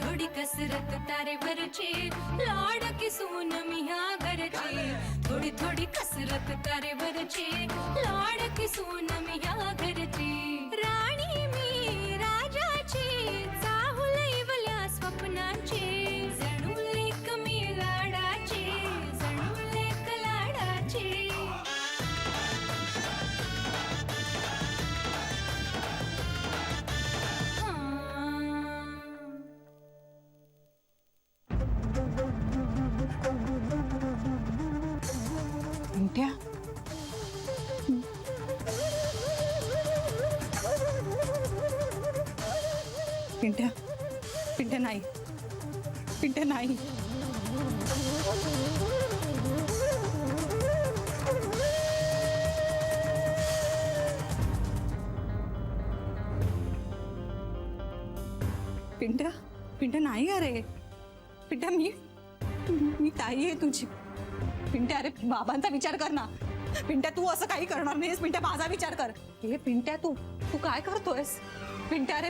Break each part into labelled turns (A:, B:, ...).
A: थोड़ी कसरत तारे वरची लाड की सून मिया घरची थोड़ी थोड़ी कसरत तारे वरची लाड की सून मिया घरची राणी मी राजाची चाहुलैवल्या स्वप्नांची जणू लेक मी लाडाची जणू लेक लाडाची
B: पिंट्या पिंट्या पिंट्या नाही पिंट्या नाही पिंट्या पिंट्या नाही अरे पिंट्या मी मी ताई आहे तुझी पिंट्या अरे बाबांचा विचार कर ना पिंट्या तू असं काही करणार नाहीस पिंट्या माझा विचार कर हे पिंट्या तू तू काय करतोयस पिंट्या अरे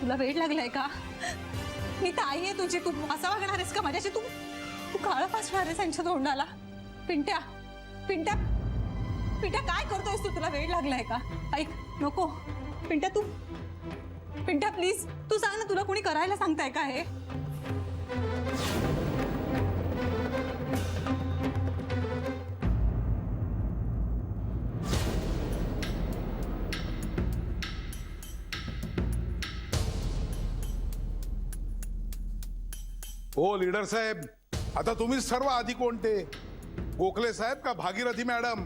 B: तुला वेळ लागलाय का मी ताई आहे तुझी तू असं वागणार आहेस का माझ्याशी तू तू काळं फासणार आहेस त्यांच्या तोंडाला पिंट्या पिंट्या पिंट्या काय करतोयस तू तुला वेळ लागलाय का ऐक नको पिंट्या तू पिंट्या प्लीज तू सांग ना तुला कोणी करायला सांगताय का हे
C: ओ लीडर साहेब आता तुम्हीच सर्व आधी कोणते गोखले साहेब का भागीरथी मॅडम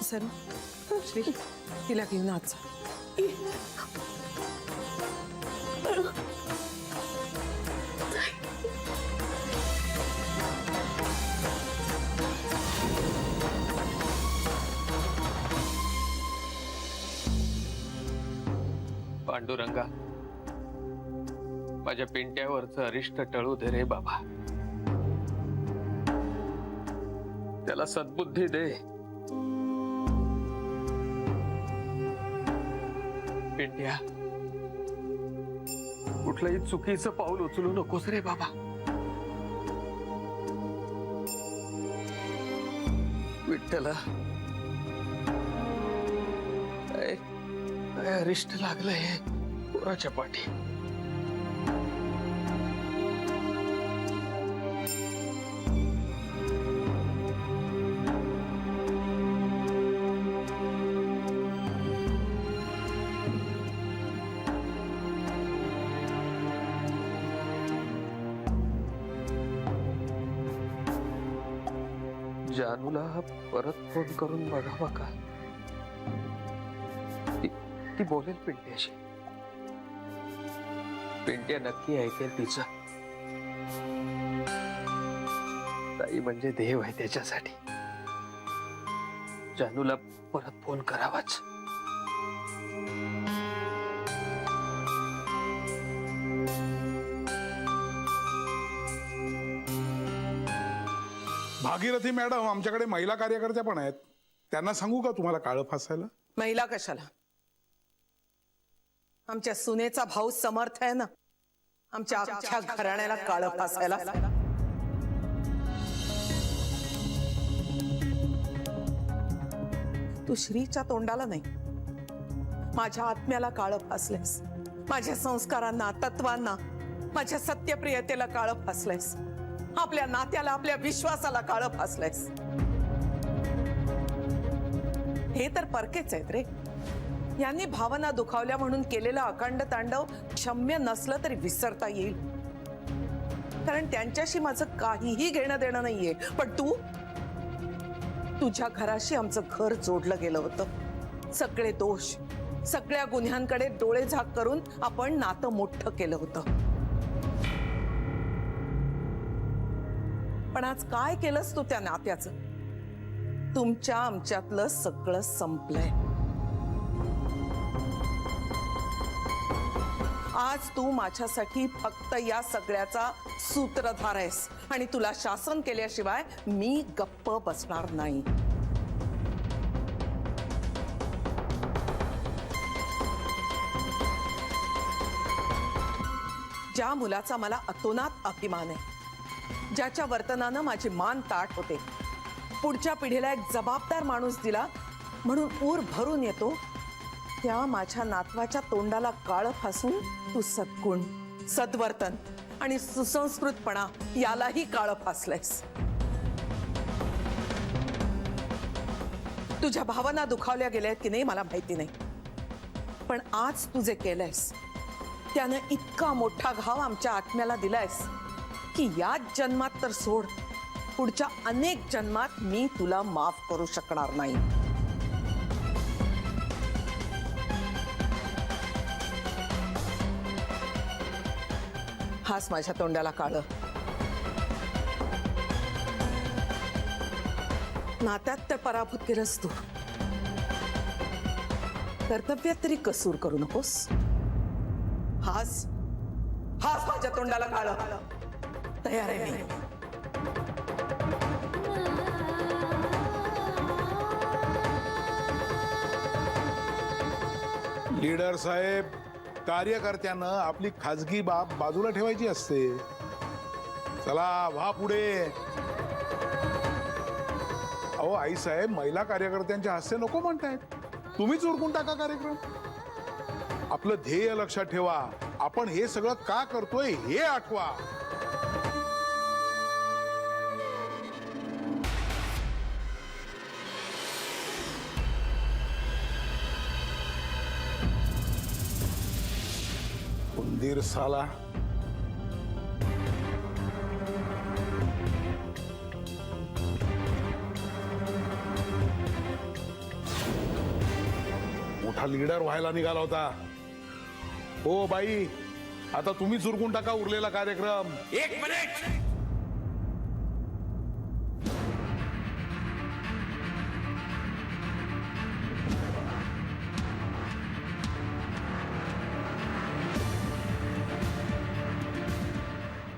B: सर श्री तिला घेऊन आजचा
D: पांडुरंगा माझ्या पिंट्यावरचं अरिष्ट टळू दे रे बाबा त्याला सद्बुद्धी दे पिंट्या कुठलंही चुकीचं पाऊल उचलू नकोस रे बाबा विठ्ठला काय अरिष्ट लागलंय पोराच्या पाठी जानूला परत फोन करून बघावा का ती बोलेल पिंट्याशी पिंट्या नक्की ऐकेल तिचं ताई म्हणजे देव आहे त्याच्यासाठी जानूला परत फोन करावाच
C: भागीरथी मॅडम, आमच्याकडे महिला कार्यकर्त्या पण आहेत, त्यांना सांगू का तुम्हाला काळं फासायला?
E: महिला कशाला? आमच्या सुनेचा भाऊ समर्थ आहे ना, आमच्या अख्ख्या घराण्याला काळं फासायला. तू श्रीच्या तोंडाला नाही, माझ्या आत्म्याला काळं फासलेस. माझ्या संस्कारांना, तत्वांना, माझ्या सत्यप्रियतेला काळं फासलेस. आपल्या नात्याला, आपल्या विश्वासाला काळं फासलेस. हे तर परकेच आहेत रे. यांनी भावना दुखावल्या म्हणून केलेलं अखंड तांडव क्षम्य नसलं तरी विसरता येईल, कारण त्यांच्याशी माझं काहीही घेणं देणं नाहीये. पण तुझ्या घराशी आमचं घर जोडलं गेलं होतं. सगळे दोष, सगळ्या गुन्ह्यांकडे डोळे झाक करून आपण नातं मोठं केलं होतं. पण आज काय केलंस तू त्या नात्याचं? तुमच्या आमच्यातलं सगळं संपलंय. आज तू माझ्यासाठी फक्त या सगळ्याचा सूत्रधार आहेस आणि तुला शासन केल्याशिवाय मी गप्प बसणार नाही. ज्या मुलाचा मला अतोनात अभिमान आहे, ज्याच्या वर्तनानं माझी मान ताठ होते, पुढच्या पिढीला एक जबाबदार माणूस दिला म्हणून ऊर भरून येतो, त्या माझ्या नातवाच्या तोंडाला काळं फासून तू सद्गुण, सद्वर्तन आणि सुसंस्कृतपणा यालाही काळं फासलंयस. तुझ्या भावना दुखावल्या गेल्या की नाही मला माहिती नाही, पण आज तू जे केलंयस त्यानं इतका मोठा घाव आमच्या आत्म्याला दिलायस की याच जन्मात तर सोड, पुढच्या अनेक जन्मात मी तुला माफ करू शकणार नाही. हाच माझ्या तोंडाला काळं. नात्यात तर पराभूत केलंस तू, कर्तव्यात तरी कसूर करू नकोस. हाच माझ्या तोंडाला काळं. तयार आहे मी.
C: लीडर साहेब, कार्यकर्त्यानं आपली खाजगी बाब बाजूला ठेवायची असते. चला व्हा पुढे. अहो आई साहेब, महिला कार्यकर्त्यांच्या हास्य नको म्हणतायत, तुम्हीच उरकून टाका कार्यक्रम. आपलं ध्येय लक्षात ठेवा. आपण हे सगळं का करतोय हे आठवा. उंदीर साला. मोठा लीडर व्हायला निघाला होता. हो बाई, आता तुम्हीच उरकून टाका उरलेला कार्यक्रम.
F: एक मिनिट.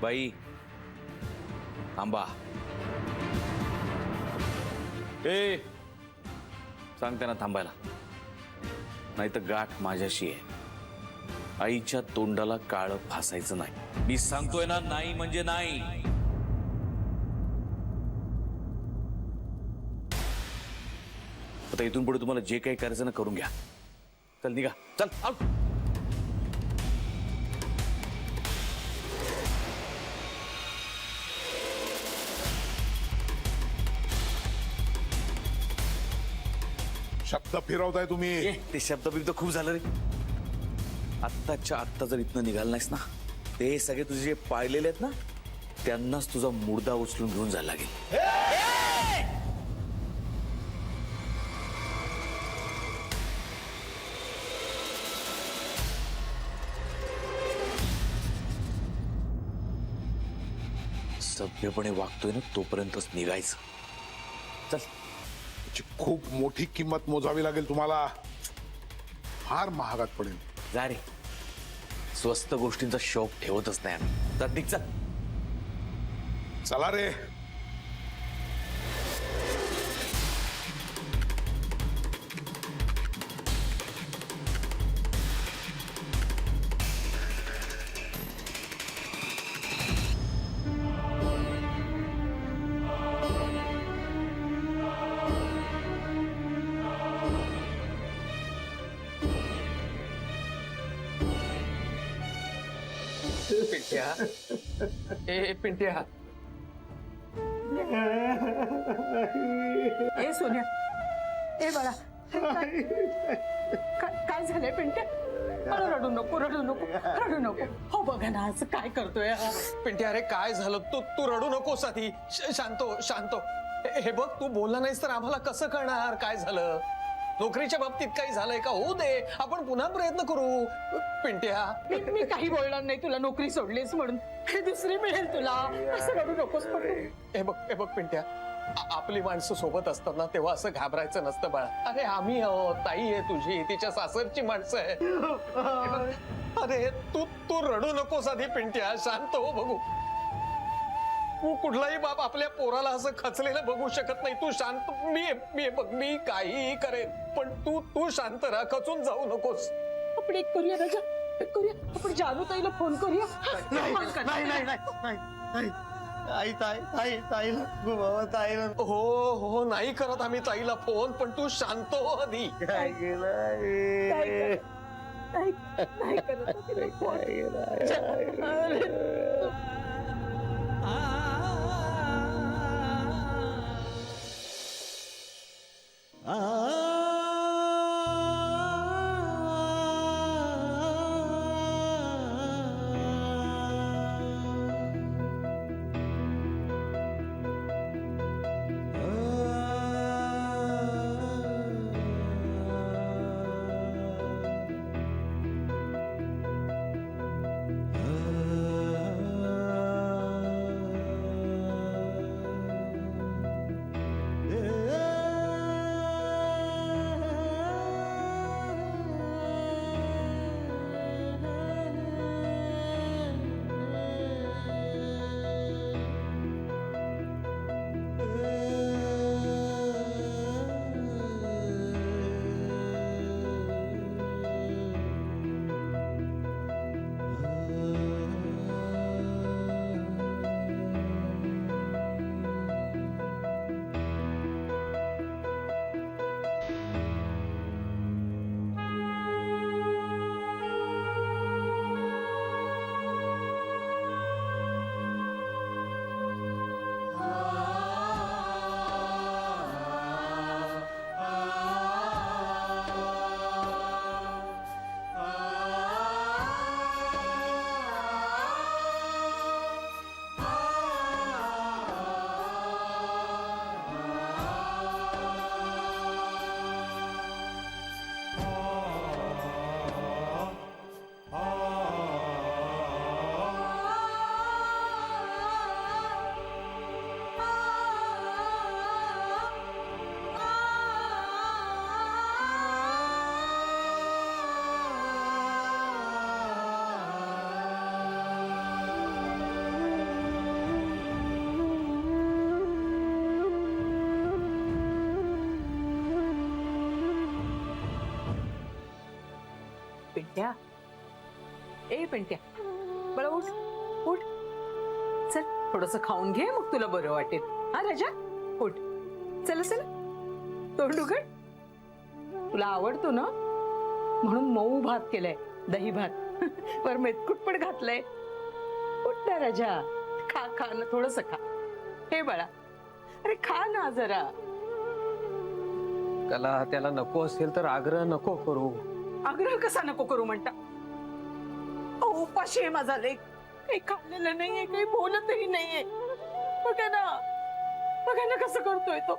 F: बाई थांबा. ए सांग त्यांना थांबायला, नाही तर गाठ माझ्याशी आहे. आईच्या तोंडाला काळं फासायचं नाही. मी सांगतोय ना, नाही म्हणजे नाही. आता इथून पुढे तुम्हाला जे काही करायचं ना करून घ्या. चल निघा, चल आउट.
C: शब्द फिरवताय तुम्ही.
F: ते शब्द बिब्द खूप झालं रे. आत्ताच्या आत्ता जर इथनं निघाल नाहीस ना, ते सगळे तुझे जे पाळलेले आहेत ना, त्यांनाच तुझा मुर्दा उचलून घेऊन जायला लागेल. सभ्यपणे वागतोय ना तोपर्यंतच निघायचं. चल.
C: याची खूप मोठी किंमत मोजावी लागेल तुम्हाला. फार महागात पडेल.
F: जा रे, स्वस्त गोष्टींचा शौक ठेवतच नाही आम्ही. तर निघ, चल.
C: चला रे.
D: पिंट्या ए पिंट्या
B: ए सोन्या ए बाळा काय झालंय पिंट्या रडू नको हो बघा ना असं काय करतोय हा?
D: पिंट्या अरे काय झालं तू रडू नकोस आधी शांत हे बघ तू बोलला नाहीस तर आम्हाला कसं कळणार काय झालं नोकरीच्या बाबतीत काही झालंय का होऊ दे आपण पुन्हा प्रयत्न करू पिंट्या
B: मी काही बोलणार नाही तुला नोकरी सोडलीस म्हणून दुसरी मिळेल तुला असं रडू नकोस पण तू.
D: हे बघ पिंट्या आपली माणसं सोबत असतात ना तेव्हा असं घाबरायचं नसतं बाळा अरे आम्ही आहोत ताई आहे तुझी तिच्या सासरची माणसं आहे हे बघ, अरे तू रडू नकोस आधी पिंट्या शांत हो बघू तू कुठलाही बाप आपल्या पोराला असं खचलेलं बघू शकत नाही तू शांत मी काहीही करेन पण तू शांत राहा खचून जाऊ नकोस
B: आपण एक करूया राजा एक करूया आपण जानू ताईला फोन करूया फोन कर.
G: नाही आई ताईला बाबा ताईला
D: हो नाही करत आम्ही ताईला फोन पण तू शांत हो आधी
G: काय केलं
B: नाही करत तिला फोन. अरे, पिंट्या ए पिंट्या बरं उठ चल थोडस खाऊन घे मग तुला बरं वाटेल हा राजा उठ चल तोंड उघड तुला आवडतो ना म्हणून मऊ भात केलाय दही भात वर मेतकूट पण घातलंय उठ ना राजा खा ना थोडस खा हे बाळा अरे खा ना जरा
D: त्याला नको असेल तर आग्रह नको करू
B: आग्रह कसा नको करू म्हणता उपाशी आहे माझा लेक काही खाल्लेलं नाहीये काही बोलतही नाहीये बघा ना कसं करतोय तो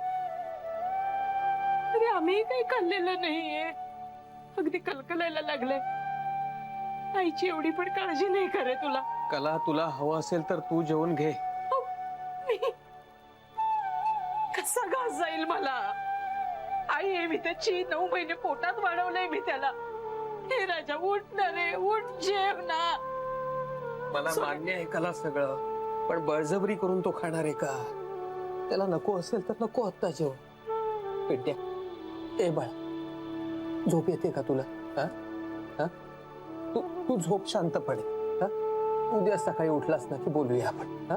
B: अरे आम्ही काही खाल्लेलं नाहीये अगदी कलकलायला लागलंय आईची एवढी पण काळजी नाही करे तुला
D: कला तुला हवं असेल तर तू जेवून घे
B: मी कसा घास जाईल मला आई आहे मी त्याची 9 महिने पोटात वाढवलंय मी त्याला हे राजा उठ ना रे उठ जेव ना
D: मला मान्य आहे कला सगळं पण बळजबरी करून तो खाणार आहे का त्याला नको असेल तर नको आत्ता जेव पिंट्या ए बाळा झोप येते का तुला हा हा तू झोप शांतपणे हा उद्या सकाळी उठलास ना की बोलूया आपण हा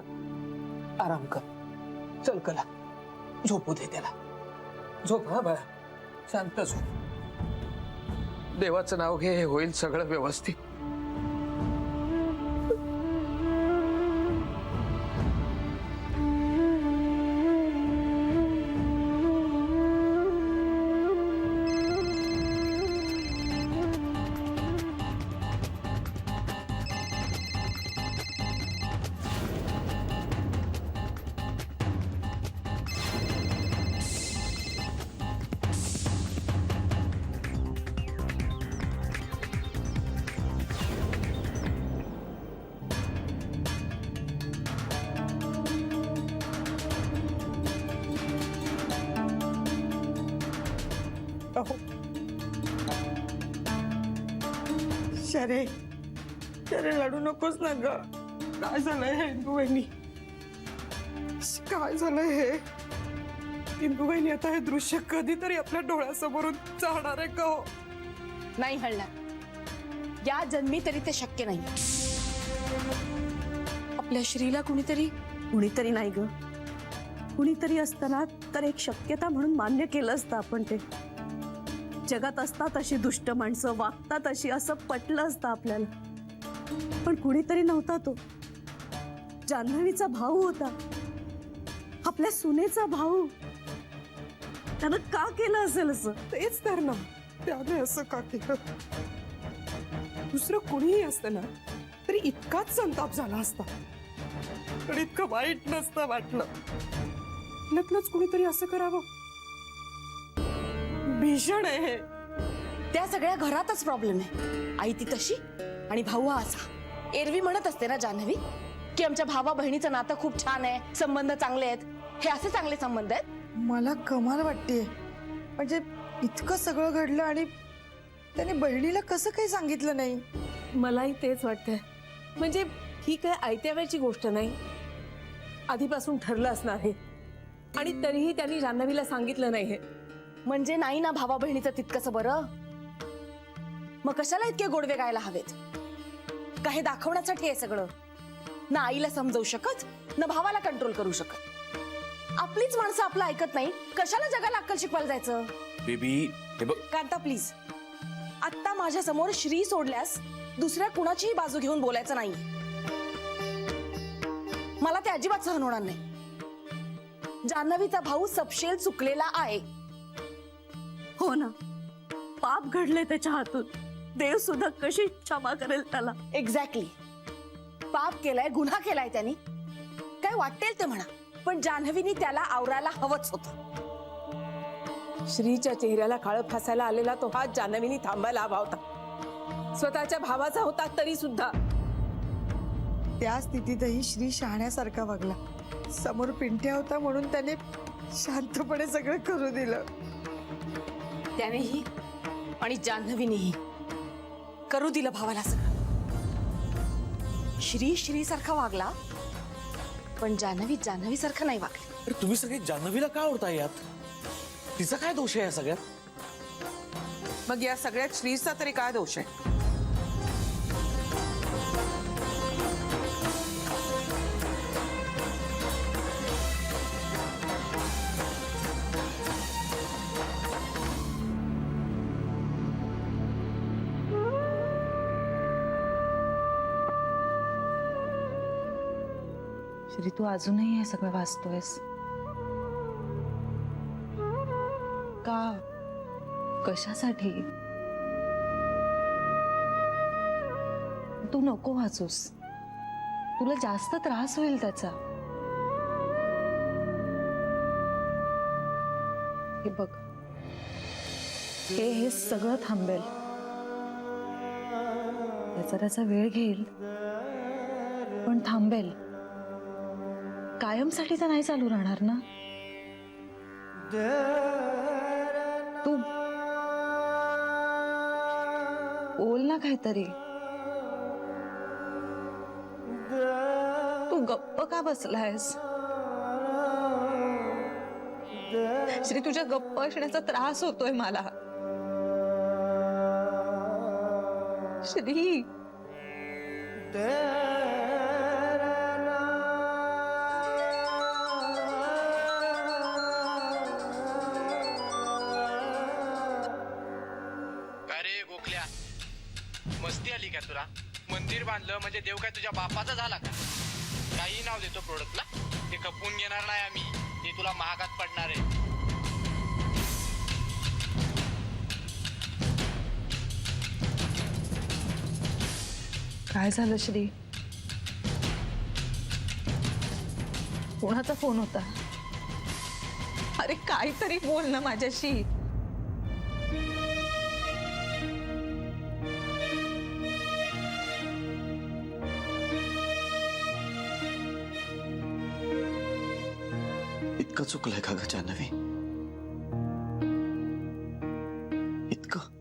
D: आराम कर चल कला झोपू दे त्याला झोप हा बाळा शांत झोप देवाचं नाव घे होईल सगळं व्यवस्थित
E: हो. शरे शरे रडू नकोस ना ग. काय झालंय हे इंदुवहिनी? काय झालंय हे इंदुवहिनी? आता हे दृश्य कधीतरी आपल्या डोळ्यासमोरून जाणार आहे का हो?
H: नाही हलणार. या जन्मी तरी ते शक्य नाही. आपल्या श्रीला कुणीतरी नाही ग. कुणीतरी असताना तर एक शक्यता म्हणून मान्य केलं असतं आपण ते. जगात असतात अशी दुष्ट माणसं, वागतात अशी, असं पटलं असतं आपल्याला. पण कुणीतरी नव्हता तो. जान्हवीचा भाऊ होता, आपल्या सुनेचा भाऊ. त्यानं का केलं असेल असं?
E: तेच तर ना, त्याने असं का केलं? दुसरं कोणीही असतं ना तरी इतकाच संताप झाला असता, पण इतकं वाईट नसतं वाटलं. आपल्यातलंच कुणीतरी असं करावं. भीषण आहे हे.
H: त्या सगळ्या घरातच प्रॉब्लेम आहे. आई ती तशी आणि भाऊ हा असा. एरवी म्हणत असते ना जान्हवी की आमच्या भावा बहिणीचं नातं खूप छान आहे, संबंध चांगले आहेत. हे असे चांगले संबंध आहेत?
I: मला कमाल वाटते. म्हणजे इतकं सगळं घडलं आणि त्याने बहिणीला कसं काही सांगितलं नाही?
J: मलाही तेच वाटतंय. म्हणजे ही काय आयत्या वेळची गोष्ट नाही, आधीपासून ठरलं असणार आहे. आणि तरीही त्यांनी जान्हवीला सांगितलं नाही हे.
H: म्हणजे नाही ना भावा बहिणीचं तितकंच बरं? मग कशाला इतके गोडवे गायला हवेत? का हे दाखवण्यासाठी आहे सगळं? ना आईला समजवू शकत, ना भावाला कंट्रोल करू शकत. आपलीच माणसं आपलं ऐकत नाही, कशाला जगाला अक्कल शिकवायला जायचं?
F: बेबी हे बघ,
H: कांता प्लीज, आत्ता माझ्या समोर श्री सोडल्यास दुसऱ्या कुणाचीही बाजू घेऊन बोलायचं नाही. मला ते अजिबात सहन होणार नाही. जान्हवीचा भाऊ सपशेल चुकलेला आहे.
B: हो ना, पाप घडले त्याच्या हातून. देव सुद्धा कशी क्षमा करेल त्याला?
H: एक्झॅक्टली. पाप केलाय, गुन्हा केलाय त्यांनी, काय वाटेल ते म्हणा, पण जान्हवीनी त्याला आवरायला हवंच होतं.
J: श्रीच्या चेहऱ्याला काळं फासायला आलेला तो हात जान्हवीनी थांबायला हवा होता. स्वतःच्या भावाचा होता तरी सुद्धा.
I: त्या स्थितीतही श्री शहाण्यासारखा वागला. समोर पिंट्या होता म्हणून त्याने शांतपणे सगळं करू दिलं.
H: त्यानेही आणि जान्हवीनेही करू दिलं भावाला सगळं. श्री सारखा वागला, पण जान्हवी सारखा नाही वागली.
F: अरे तुम्ही सगळे जान्हवीला का आवडता यात? तिचा काय दोष आहे या सगळ्यात?
E: मग या सगळ्यात श्रीचा तरी काय दोष आहे?
B: श्री, तू अजूनही हे सगळं वाचतोयस का? कशासाठी? तू नको वाचूस, तुला जास्त त्रास होईल त्याचा. हे बघ, हे सगळं थांबेल. त्याचा वेळ घेईल, पण थांबेल. कायमसाठी तर नाही चालू राहणार ना. तू बोल ना काहीतरी. तू गप्प का बसलायस? श्री, तुझ्या गप्प असण्याचा त्रास होतोय मला. श्री,
K: अरे गोखल्या, मस्ती आली का तुला? मंदिर बांधलं म्हणजे देव काय तुझ्या बापाचा झाला का? काही नाव देतो प्रोडक्टला, ते खपवून घेणार नाही आम्ही, ते तुला महागात पडणार आहे.
B: काय झालं श्री? कोणाचा फोन होता? अरे काहीतरी बोल ना माझ्याशी.
G: इतकं चुकलंय का ग जान्हवी? इतकं